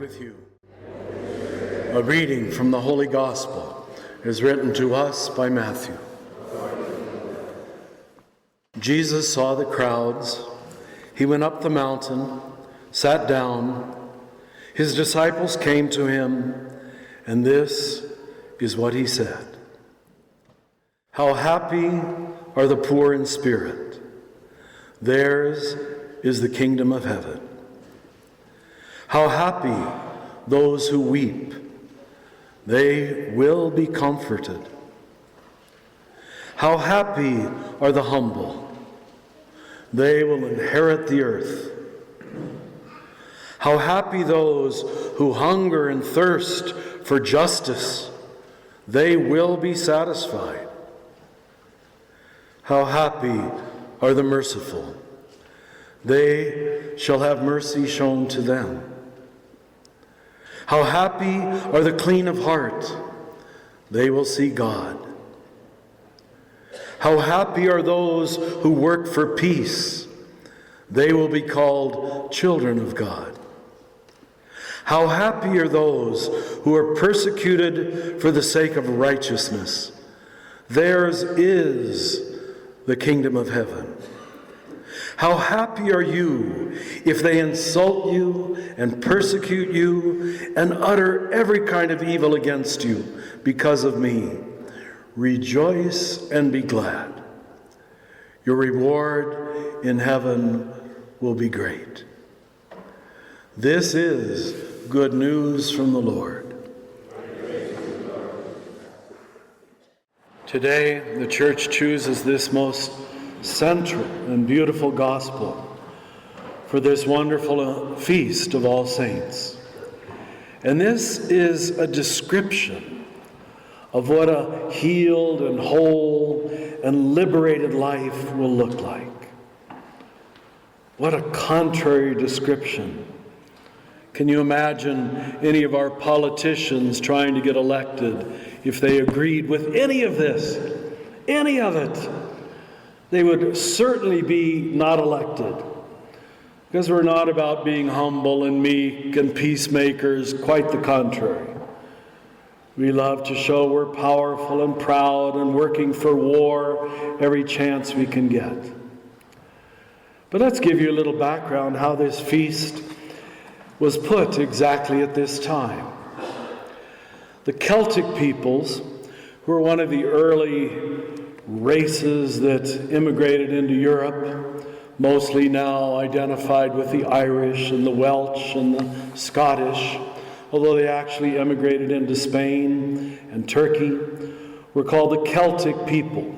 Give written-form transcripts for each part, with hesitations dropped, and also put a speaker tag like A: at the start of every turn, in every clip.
A: with you. A reading from the Holy Gospel is written to us by Matthew. Jesus saw the crowds. He went up the mountain, sat down. His disciples came to him, and this is what he said. How happy are the poor in spirit. Theirs is the kingdom of heaven. How happy those who weep. They will be comforted. How happy are the humble. They will inherit the earth. How happy those who hunger and thirst for justice. They will be satisfied. How happy are the merciful. They shall have mercy shown to them. How happy are the clean of heart. They will see God. How happy are those who work for peace. They will be called children of God. How happy are those who are persecuted for the sake of righteousness. Theirs is the kingdom of heaven. How happy are you if they insult you and persecute you and utter every kind of evil against you because of me. Rejoice and be glad. Your reward in heaven will be great. This is good news from the Lord. Today, the Church chooses this most central and beautiful gospel for this wonderful feast of all saints. And this is a description of what a healed and whole and liberated life will look like. What a contrary description. Can you imagine any of our politicians trying to get elected if they agreed with any of this, any of it? They would certainly be not elected, because we're not about being humble and meek and peacemakers, quite the contrary. We love to show we're powerful and proud and working for war every chance we can get. But let's give you a little background how this feast was put exactly at this time. The Celtic peoples, who were one of the early races that immigrated into Europe, mostly now identified with the Irish and the Welsh and the Scottish, although they actually emigrated into Spain and Turkey, were called the Celtic people.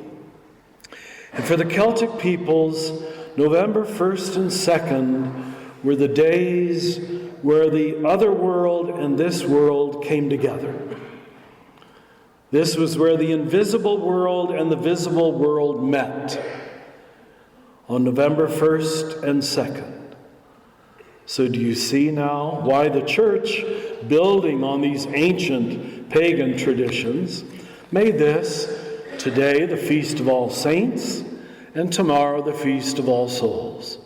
A: And for the Celtic peoples, November 1st and 2nd were the days where the other world and this world came together. This was where the invisible world and the visible world met on November 1st and 2nd. So do you see now why the Church, building on these ancient pagan traditions, made this today the Feast of All Saints and tomorrow the Feast of All Souls,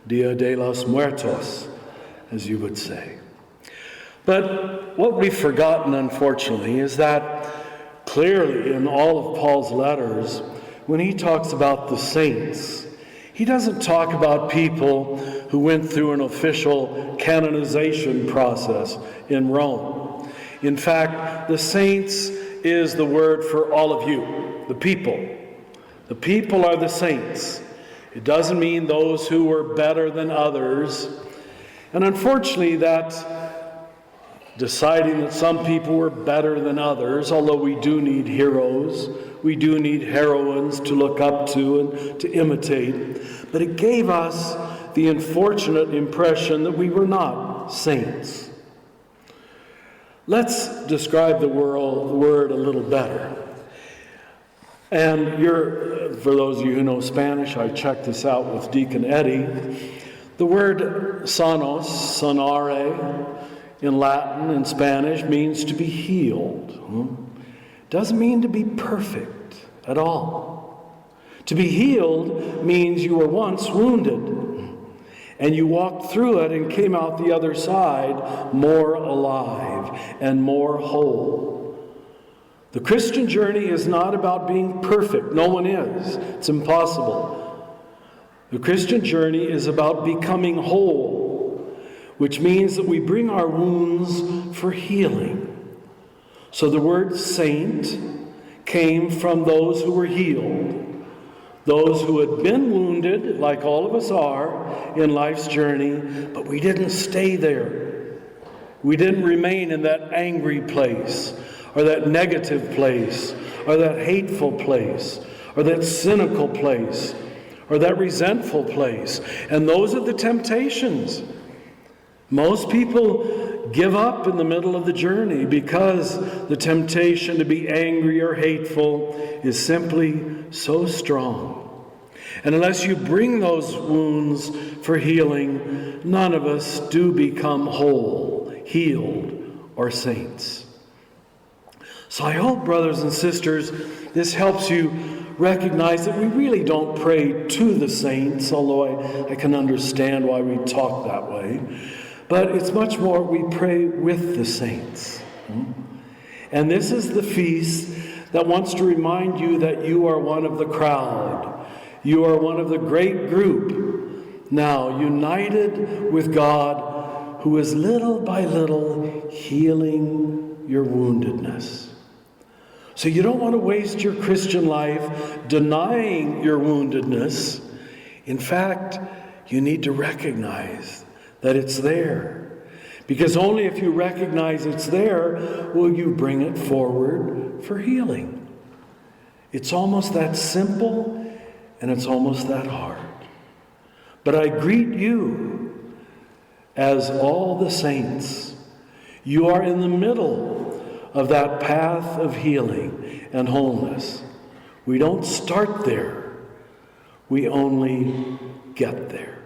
A: Dia de los Muertos, as you would say. But what we've forgotten, unfortunately, is that clearly in all of Paul's letters, when he talks about the saints, he doesn't talk about people who went through an official canonization process in Rome. In fact, the saints is the word for all of you, the people. The people are the saints. It doesn't mean those who were better than others. And unfortunately, that deciding that some people were better than others, although we do need heroes, we do need heroines to look up to and to imitate, but it gave us the unfortunate impression that we were not saints. Let's describe the word a little better. And for those of you who know Spanish, I checked this out with Deacon Eddie. The word sanos, sanare, in Latin and Spanish means to be healed. Doesn't mean to be perfect at all. To be healed means you were once wounded, And you walked through it and came out the other side more alive and more whole. The Christian journey is not about being perfect. No one is. It's impossible. The Christian journey is about becoming whole, which means that we bring our wounds for healing. So the word saint came from those who were healed. Those who had been wounded, like all of us are, in life's journey, but we didn't stay there. We didn't remain in that angry place, or that negative place, or that hateful place, or that cynical place, or that resentful place. And those are the temptations. Most people give up in the middle of the journey because the temptation to be angry or hateful is simply so strong. And unless you bring those wounds for healing, none of us do become whole, healed, or saints. So I hope, brothers and sisters, this helps you recognize that we really don't pray to the saints, although I can understand why we talk that way. But it's much more we pray with the saints. And this is the feast that wants to remind you that you are one of the crowd. You are one of the great group, now united with God, who is little by little healing your woundedness. So you don't want to waste your Christian life denying your woundedness. In fact, you need to recognize that it's there. Because only if you recognize it's there will you bring it forward for healing. It's almost that simple, and it's almost that hard. But I greet you as all the saints. You are in the middle of that path of healing and wholeness. We don't start there. We only get there.